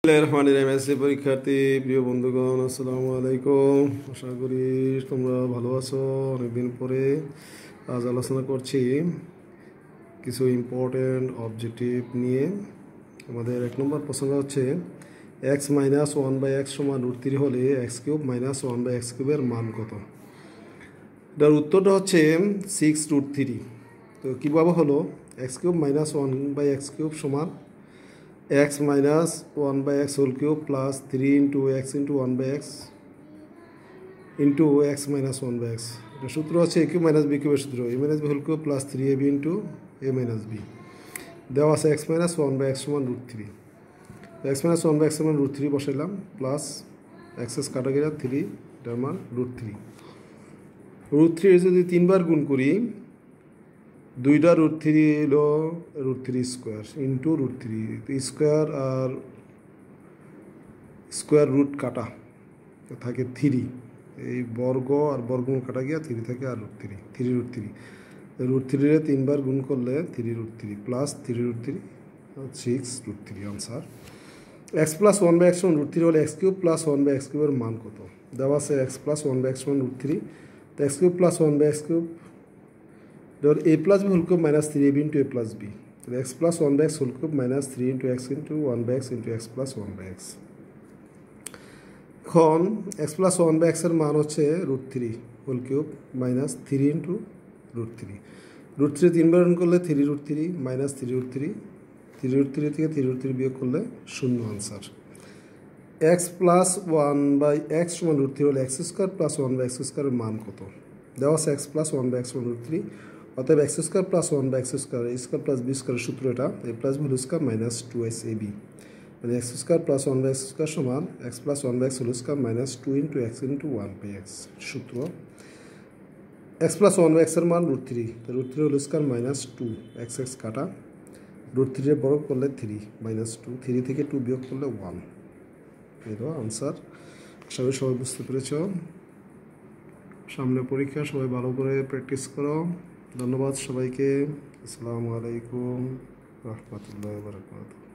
MSc পরীক্ষার্থী প্রিয় বন্ধুগণ, আসসালামু আলাইকুম। আশা করি তোমরা ভালো আছো। অনেকদিন পরে আজ আলোচনা করছি কিছু ইম্পর্টেন্ট অবজেক্টিভ নিয়ে। আমাদের 1 নম্বর প্রশ্ন হচ্ছে x - 1/x = √3 হলে x³ - 1/x³ এর মান কত? এটার উত্তরটা হচ্ছে 6√3। তো কীভাবে হলো? x³ - 1/x³ সমান x - 1/x whole cube plus 3 into x into 1/x into x minus 1/x। এটা সূত্র হচ্ছে a cube minus b cube এর সূত্র, a minus b whole cube plus 3ab into a minus b। দেওয়া আছে x minus 1/x সমান √3। x minus 1/x সমান √3 বসাইলাম, plus access কাটা গেলে 3, এটার মান √3। √3 যদি 3 বার গুণ করি, 2টা √3 হলো √3 স্কোয়ার ইন্টু √3 স্কোয়ার, আর স্কোয়ার রুট কাটা থাকে 3, এই বর্গ আর বর্গমূল কাটা গিয়া 3 থাকে আর √3 √3 3 বার গুণ করলে 3√3 plus 3√3 6√3 answer. x plus 1/x সমান √3 হলে x³ প্লাস 1/x³ এর মান কত? দেওয়া আছে x প্লাস 1/x সমান √3। তো x³ প্লাস 1/x³ ধর a plus b whole cube minus 3ab into a plus b। তাহলে x plus 1/x whole cube minus 3 into x into 1/x into x plus 1/x। এখন x plus 1/x এর মান হচ্ছে √3 whole cube minus 3 into √3। √3 3 বার গুণ করলে 3√3 minus 3√3, 3√3 থেকে 3√3 বিয়োগ করলে 0 আনসার। x প্লাস 1/x সমান √3 হলে x² প্লাস 1/x² এর মান কত? দেওয়া আছে x প্লাস 1/x সমান √3, অতএব x² plus 1/x² a² plus b² সূত্র এটা, a plus b whole square minus 2ab, মানে x² প্লাস 1/x² সমান x plus 1/x whole square minus 2 into x into 1/x সূত্র। x প্লাস 1/x এর মান √3, তো √3 হোল স্কয়ার মাইনাস 2, x কাটা, √3 এর বর্গ করলে 3 মাইনাস 2, 3 থেকে 2 বিয়োগ করলে 1। এর আনসার। আশা করি সবাই বুঝতে পেরেছ। সামনে পরীক্ষা, সবাই ভালো করে প্র্যাকটিস করো। ধন্যবাদ সবাইকে। আসসালামু আলাইকুম রহমতুল্লাহি ওয়া বারাকাতুহু।